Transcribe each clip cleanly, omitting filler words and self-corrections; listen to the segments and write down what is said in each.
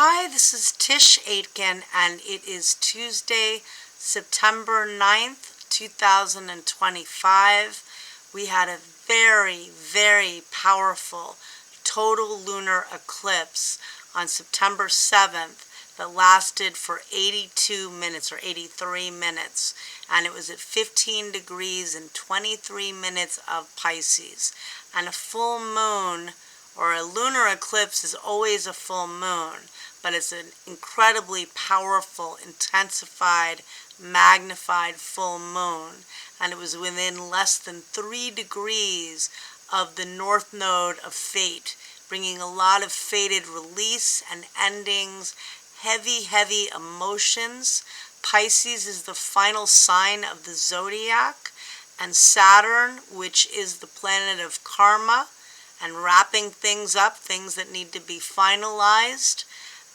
Hi, this is Tisch Aitken, and it is Tuesday, September 9th, 2025. We had a very, very powerful total lunar eclipse on September 7th that lasted for 82 minutes or 83 minutes, and it was at 15 degrees and 23 minutes of Pisces. And a full moon or a lunar eclipse is always a full moon, but it's an incredibly powerful, intensified, magnified full moon, and it was within less than 3 degrees of the north node of fate, bringing a lot of fated release and endings, heavy, heavy emotions. Pisces is the final sign of the zodiac, and Saturn, which is the planet of karma and wrapping things up, things that need to be finalized.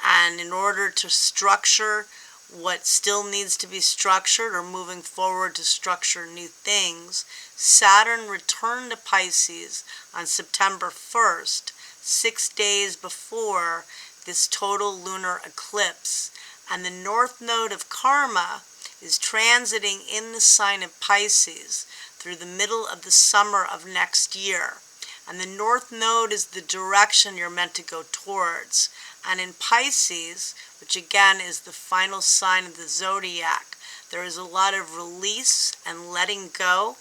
And in order to structure what still needs to be structured or moving forward to structure new things, Saturn returned to Pisces on September 1st, 6 days before this total lunar eclipse. And the north node of karma is transiting in the sign of Pisces through the middle of the summer of next year. And the north node is the direction you're meant to go towards. And in Pisces, which again is the final sign of the zodiac, there is a lot of release and letting go.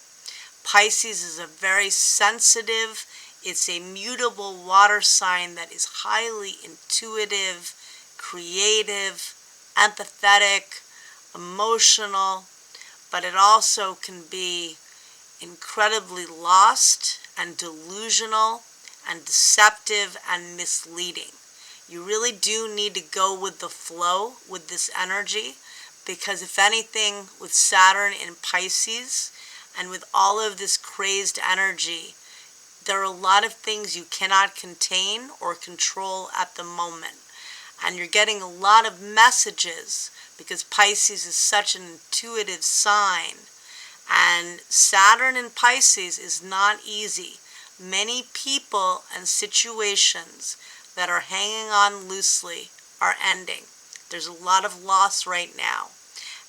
Pisces is a very sensitive, it's a mutable water sign that is highly intuitive, creative, empathetic, emotional, but it also can be incredibly lost and delusional and deceptive and misleading. You really do need to go with the flow with this energy, because if anything, with Saturn in Pisces and with all of this crazed energy, there are a lot of things you cannot contain or control at the moment. And you're getting a lot of messages because Pisces is such an intuitive sign. And Saturn in Pisces is not easy. Many people and situations that are hanging on loosely are ending. There's a lot of loss right now.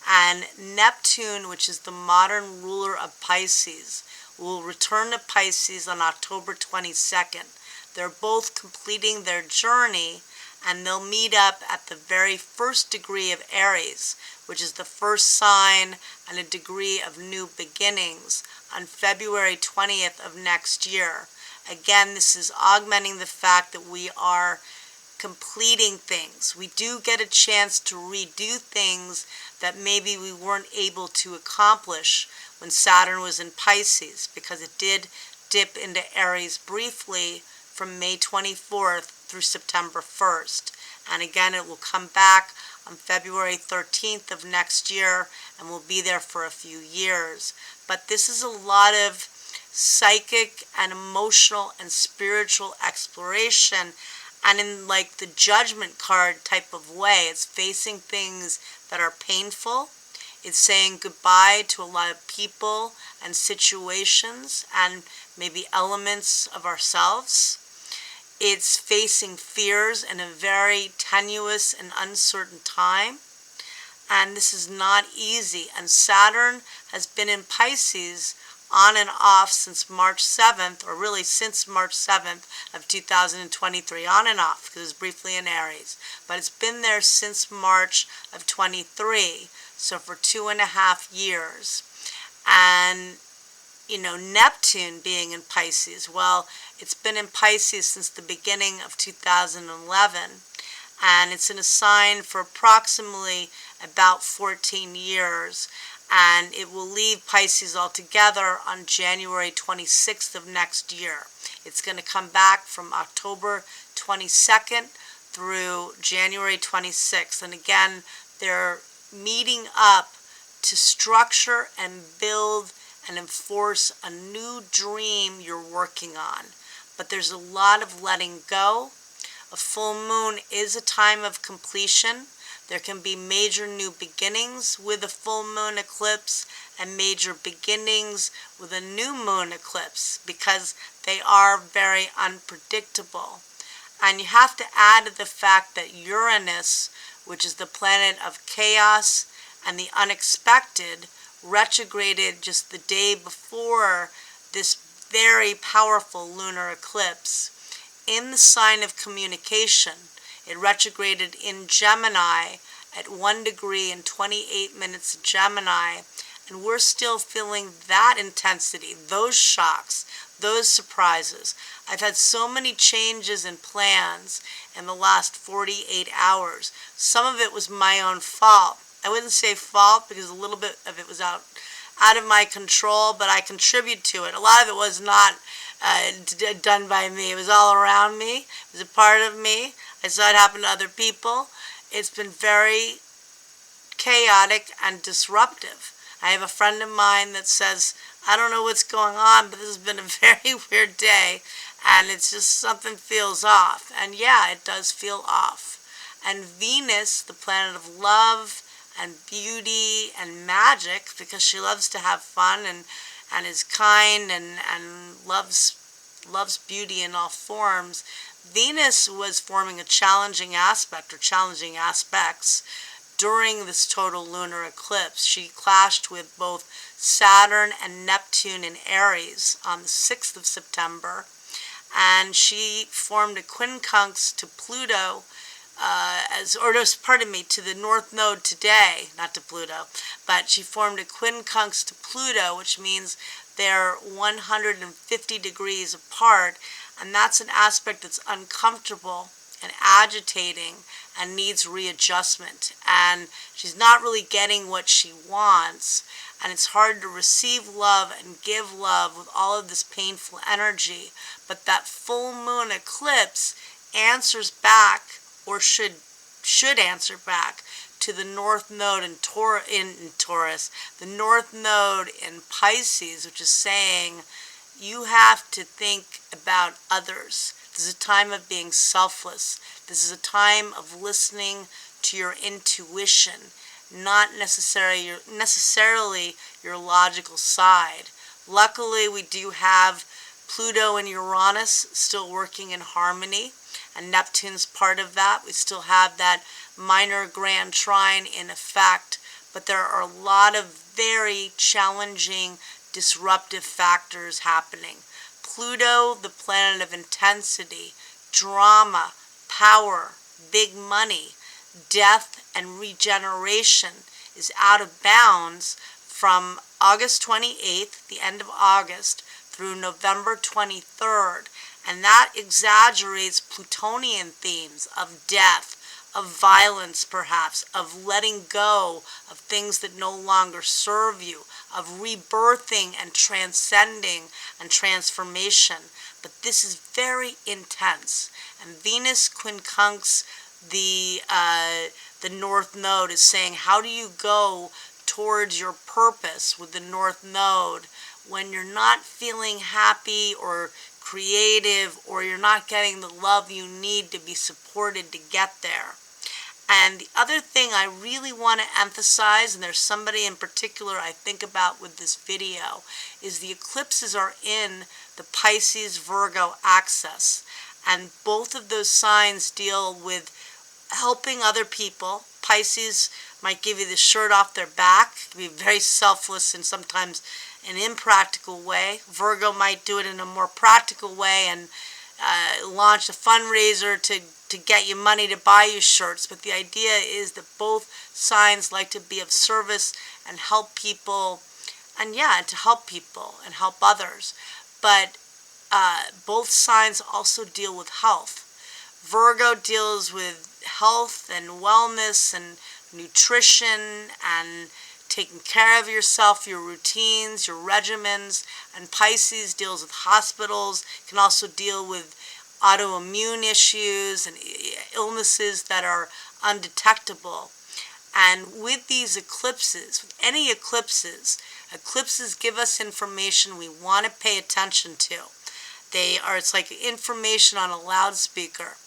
And Neptune, which is the modern ruler of Pisces, will return to Pisces on October 22nd. They're both completing their journey, and they'll meet up at the very first degree of Aries, which is the first sign and a degree of new beginnings, on February 20th of next year. Again, this is augmenting the fact that we are completing things. We do get a chance to redo things that maybe we weren't able to accomplish when Saturn was in Pisces, because it did dip into Aries briefly from May 24th through September 1st. And again, it will come back on February 13th of next year and will be there for a few years. But this is a lot of psychic and emotional and spiritual exploration, and in like the judgment card type of way. It's facing things that are painful. It's saying goodbye to a lot of people and situations and maybe elements of ourselves. It's facing fears in a very tenuous and uncertain time. And this is not easy. And Saturn has been in Pisces on and off since March 7th, or really since March 7th of 2023, on and off, because it was briefly in Aries. But it's been there since March of 23, so for 2.5 years. And Neptune being in Pisces, well, it's been in Pisces since the beginning of 2011, and it's in a sign for approximately about 14 years, and it will leave Pisces altogether on January 26th of next year. It's going to come back from October 22nd through January 26th, and again, they're meeting up to structure and build and enforce a new dream you're working on. But there's a lot of letting go. A full moon is a time of completion. There can be major new beginnings with a full moon eclipse and major beginnings with a new moon eclipse, because they are very unpredictable. And you have to add the fact that Uranus, which is the planet of chaos and the unexpected, retrograded just the day before this very powerful lunar eclipse in the sign of communication. It retrograded in Gemini at 1 degree and 28 minutes Gemini, and we're still feeling that intensity, those shocks, those surprises. I've had so many changes in plans in the last 48 hours. Some of it was my own fault. I wouldn't say fault because a little bit of it was out of my control, but I contribute to it. A lot of it was not done by me. It was all around me. It was a part of me. I saw it happen to other people. It's been very chaotic and disruptive. I have a friend of mine that says, I don't know what's going on, but this has been a very weird day, and it's just something feels off. And yeah, it does feel off. And Venus, the planet of love and beauty and magic, because she loves to have fun and is kind and loves beauty in all forms. Venus was forming a challenging aspect or challenging aspects during this total lunar eclipse. She clashed with both Saturn and Neptune in Aries on the 6th of September, and she formed a quincunx to Pluto, to the North Node today, not to Pluto, but she formed a quincunx to Pluto, which means they're 150 degrees apart, and that's an aspect that's uncomfortable and agitating and needs readjustment. And she's not really getting what she wants, and it's hard to receive love and give love with all of this painful energy. But that full moon eclipse answers back, or should answer back, to the North Node in Taurus, the North Node in Pisces, which is saying you have to think about others. This is a time of being selfless. This is a time of listening to your intuition, not necessarily your logical side. Luckily, we do have Pluto and Uranus still working in harmony, and Neptune's part of that. We still have that minor grand trine in effect, but there are a lot of very challenging, disruptive factors happening. Pluto, the planet of intensity, drama, power, big money, death, and regeneration, is out of bounds from August 28th, the end of August, through November 23rd. And that exaggerates Plutonian themes of death, of violence perhaps, of letting go of things that no longer serve you, of rebirthing and transcending and transformation. But this is very intense. And Venus quincunx the North Node is saying, how do you go towards your purpose with the North Node when you're not feeling happy or creative, or you're not getting the love you need to be supported to get there? And the other thing I really want to emphasize, and there's somebody in particular I think about with this video, is the eclipses are in the Pisces-Virgo axis. And both of those signs deal with helping other people. Pisces might give you the shirt off their back, be very selfless and sometimes an impractical way. Virgo might do it in a more practical way and launch a fundraiser to get you money to buy you shirts. But the idea is that both signs like to be of service and help people, and to help people and help others. But both signs also deal with health. Virgo deals with health and wellness and nutrition and taking care of yourself, your routines, your regimens. And Pisces deals with hospitals, can also deal with autoimmune issues and illnesses that are undetectable. And with these eclipses, with any eclipses give us information we want to pay attention to. It's like information on a loudspeaker.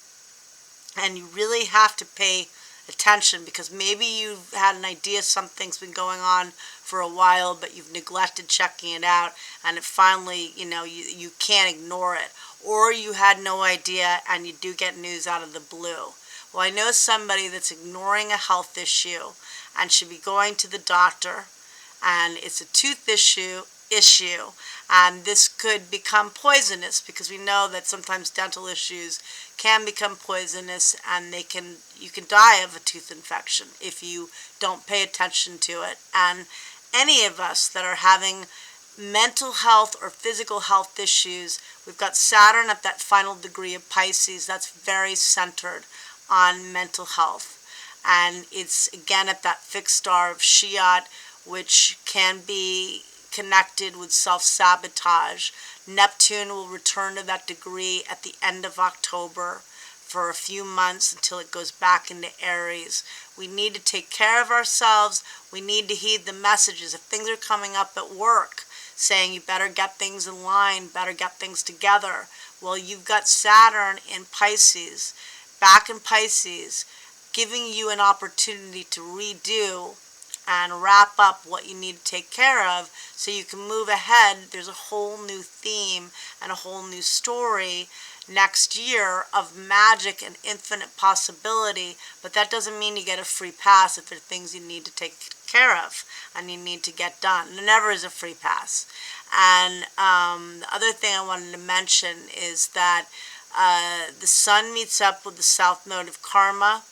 And you really have to pay attention, because maybe you've had an idea something's been going on for a while, but you've neglected checking it out, and it finally, you can't ignore it. or you had no idea and you do get news out of the blue. Well, I know somebody that's ignoring a health issue and should be going to the doctor, and it's a tooth issue, and this could become poisonous, because we know that sometimes dental issues can become poisonous, and you can die of a tooth infection if you don't pay attention to it. And any of us that are having mental health or physical health issues, we've got Saturn at that final degree of Pisces. That's very centered on mental health. And it's again at that fixed star of Shiat, which can be connected with self-sabotage. Neptune will return to that degree at the end of October for a few months until it goes back into Aries. We need to take care of ourselves. We need to heed the messages. If things are coming up at work saying you better get things in line, better get things together, well, you've got Saturn in Pisces, back in Pisces, giving you an opportunity to redo and wrap up what you need to take care of so you can move ahead. There's a whole new theme and a whole new story next year of magic and infinite possibility, but that doesn't mean you get a free pass if there are things you need to take care of and you need to get done. There never is a free pass. And the other thing I wanted to mention is that the Sun meets up with the South Node of Karma,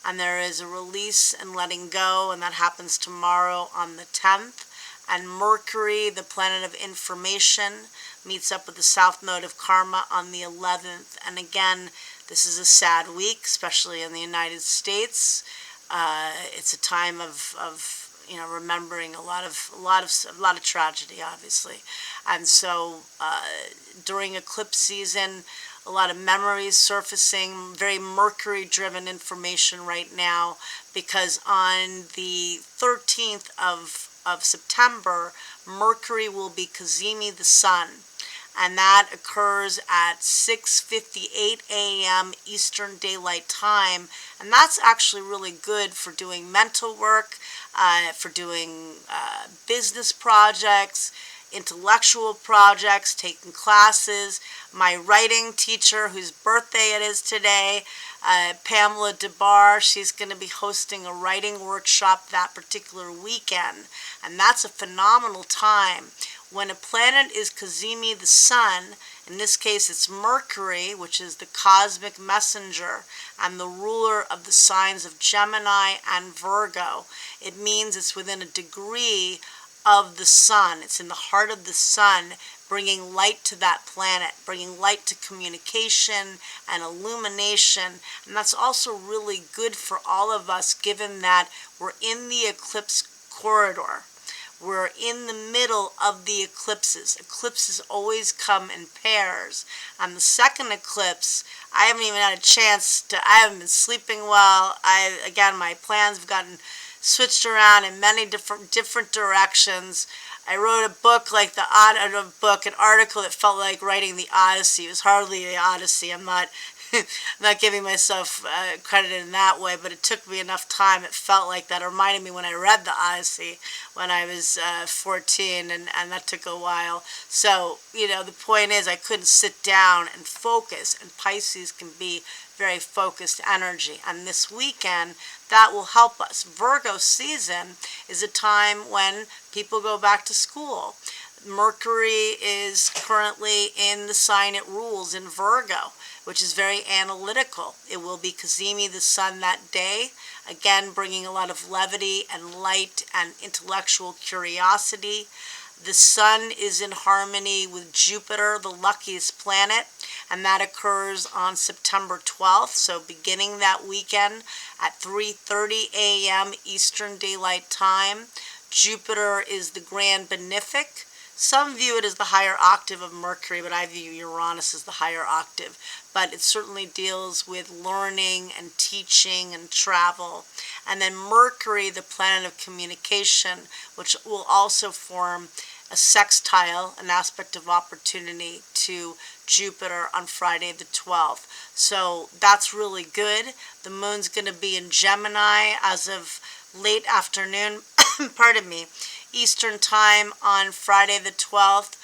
and there is a release and letting go, and that happens tomorrow on the 10th. And Mercury, the planet of information, meets up with the South Node of Karma on the 11th. And again, this is a sad week, especially in the United States. It's a time of remembering a lot of tragedy, obviously. And so during eclipse season, a lot of memories surfacing, very Mercury-driven information right now, because on the 13th of September, Mercury will be cazimi the Sun, and that occurs at 6:58 a.m. Eastern Daylight Time, and that's actually really good for doing mental work, for doing business projects, intellectual projects, taking classes. My writing teacher, whose birthday it is today, Pamela DeBar, she's going to be hosting a writing workshop that particular weekend, and that's a phenomenal time. When a planet is cazimi the Sun, in this case it's Mercury, which is the cosmic messenger and the ruler of the signs of Gemini and Virgo, it means it's within a degree of the Sun. It's in the heart of the Sun, bringing light to that planet, bringing light to communication and illumination. And that's also really good for all of us, given that we're in the eclipse corridor. We're in the middle of the eclipses. Eclipses always come in pairs. And the second eclipse, I haven't even had a chance to, I haven't been sleeping well. Again, my plans have gotten switched around in many different directions. I wrote a book like an article that felt like writing the Odyssey. It was hardly the Odyssey. I'm not giving myself credit in that way, but it took me enough time. It felt like that. It reminded me when I read the Odyssey when I was 14, and that took a while. So, the point is I couldn't sit down and focus, and Pisces can be very focused energy. And this weekend, that will help us. Virgo season is a time when people go back to school. Mercury is currently in the sign it rules in Virgo, which is very analytical. It will be cazimi the Sun that day, again bringing a lot of levity and light and intellectual curiosity. The Sun is in harmony with Jupiter, the luckiest planet, and that occurs on September 12th, so beginning that weekend at 3:30 a.m. Eastern Daylight Time. Jupiter is the grand benefic. Some view it as the higher octave of Mercury, but I view Uranus as the higher octave. But it certainly deals with learning and teaching and travel. And then Mercury, the planet of communication, which will also form a sextile, an aspect of opportunity to Jupiter on Friday the 12th. So that's really good. The moon's going to be in Gemini as of late afternoon, pardon me, Eastern time on Friday the 12th.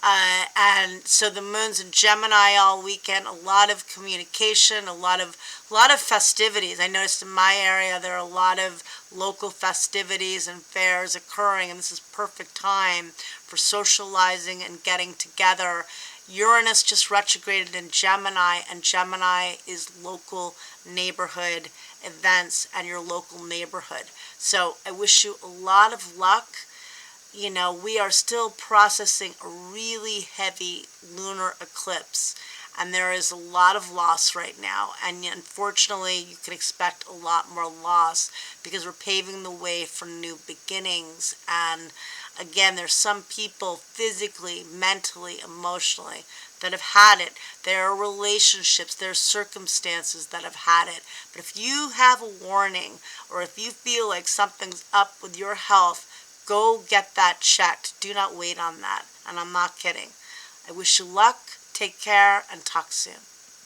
And so the moon's in Gemini all weekend. A lot of communication, a lot of festivities. I noticed in my area there are a lot of local festivities and fairs occurring, and this is perfect time for socializing and getting together. Uranus just retrograded in Gemini, and Gemini is local neighborhood events and your local neighborhood. So I wish you a lot of luck. You know, we are still processing a really heavy lunar eclipse, and there is a lot of loss right now, and unfortunately you can expect a lot more loss because we're paving the way for new beginnings. And again, there's some people physically, mentally, emotionally that have had it. There are relationships, there are circumstances that have had it. But if you have a warning, or if you feel like something's up with your health, go get that checked. Do not wait on that. And I'm not kidding. I wish you luck. Take care and talk soon.